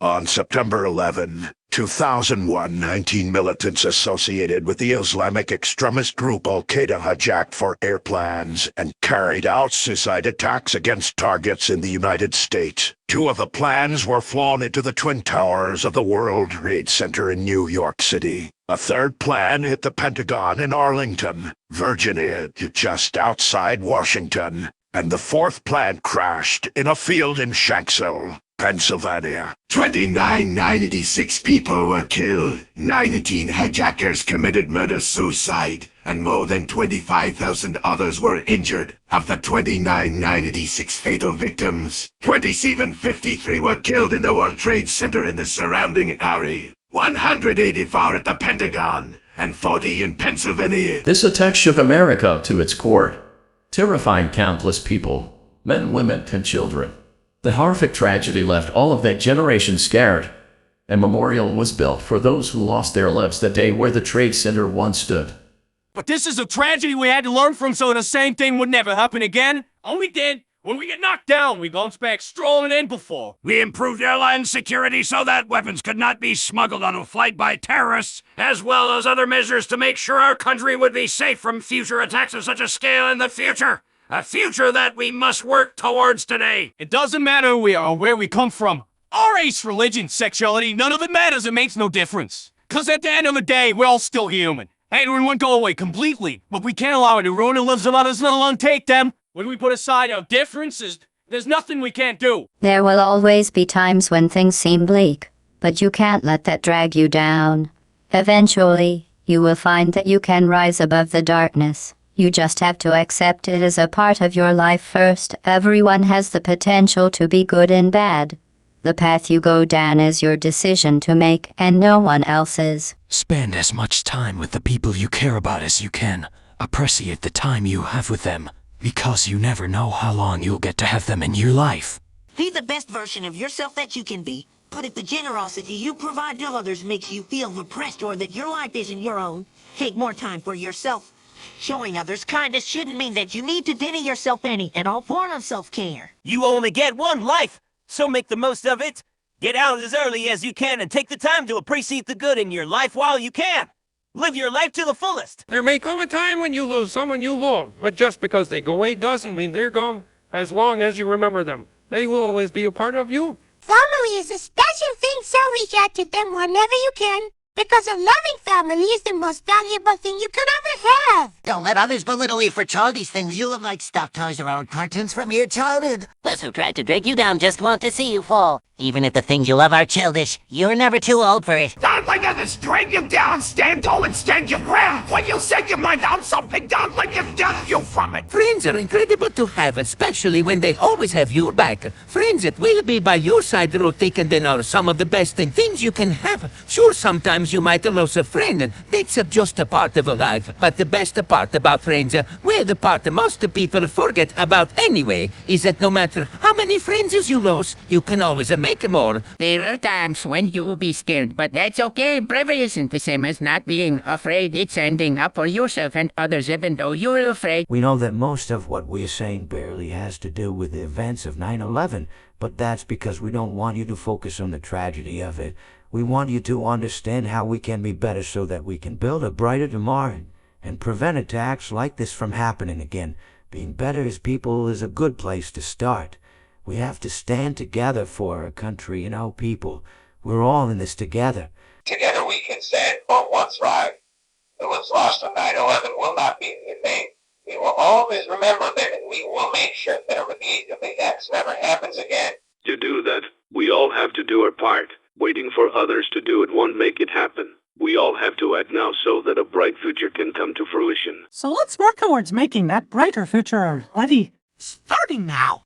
On September 11, 2001, 19 militants associated with the Islamic extremist group Al-Qaeda hijacked 4 airplanes and carried out suicide attacks against targets in the United States. 2 of the planes were flown into the Twin Towers of the World Trade Center in New York City. A 3rd plane hit the Pentagon in Arlington, Virginia, just outside Washington. And the 4th plane crashed in a field in Shanksville, Pennsylvania. 2996 people were killed. 19 hijackers committed murder-suicide, and more than 25,000 others were injured. Of the 2996 fatal victims, 2753 were killed in the World Trade Center and the surrounding area, 184 at the Pentagon, and 40 in Pennsylvania. This attack shook America to its core, terrifying countless people, men, women, and children. The horrific tragedy left all of that generation scared. A memorial was built for those who lost their lives that day where the Trade Center once stood. But this is a tragedy we had to learn from so the same thing would never happen again. All we did, when we get knocked down, we bounce back stronger than before. We improved airline security so that weapons could not be smuggled on a flight by terrorists, as well as other measures to make sure our country would be safe from future attacks of such a scale in the future. A future that we must work towards today. It doesn't matter who we are or where we come from. Our race, religion, sexuality, none of it matters. It makes no difference. Because at the end of the day, we're all still human. Hatred won't go away completely, but we can't allow it to ruin the lives of others, let alone take them. When we put aside our differences, there's nothing we can't do. There will always be times when things seem bleak, but you can't let that drag you down. Eventually, you will find that you can rise above the darkness. You just have to accept it as a part of your life first. Everyone has the potential to be good and bad. The path you go down is your decision to make, and no one else's. Spend as much time with the people you care about as you can. Appreciate the time you have with them, because you never know how long you'll get to have them in your life. Be the best version of yourself that you can be. But if the generosity you provide to others makes you feel repressed or that your life isn't your own, take more time for yourself. Showing others kindness shouldn't mean that you need to deny yourself any and all form of self-care. You only get one life, so make the most of it. Get out as early as you can and take the time to appreciate the good in your life while you can. Live your life to the fullest. There may come a time when you lose someone you love, but just because they go away doesn't mean they're gone. As long as you remember them, they will always be a part of you. Family is a special thing, so reach out to them whenever you can. Because a loving family is the most valuable thing you could ever have. Don't let others belittle you for childish things you love, like stuffed toys or old cartoons from your childhood. Those who tried to drag you down just want to see you fall. Even if the things you love are childish, you're never too old for it. Don't let others drag you down. Stand tall and stand your ground. When you set your mind on something, don't let them dump you from it. Friends are incredible to have, especially when they always have your back. Friends that will be by your side through thick and thin are some of the best things you can have. Sure, sometimes you might lose a friend, and that's just a part of life. But the best part about friends, well, the part most people forget about anyway, is that no matter how many friends you lose, you can always make more. There are times when you will be scared, but that's okay. Bravery isn't the same as not being afraid. It's standing up for yourself and others even though you're afraid. We know that most of what we're saying barely has to do with the events of 9/11, but that's because we don't want you to focus on the tragedy of it. We want you to understand how we can be better so that we can build a brighter tomorrow and prevent attacks like this from happening again. Being better as people is a good place to start. We have to stand together for our country and our people. We're all in this together. Together we can stand for what's right. What's lost on 9/11 will not be in vain. We will always remember them, and we will make sure that a repeat of the acts never happens again. To do that, we all have to do our part. Waiting for others to do it won't make it happen. We all have to act now so that a bright future can come to fruition. So let's work towards making that brighter future already starting now.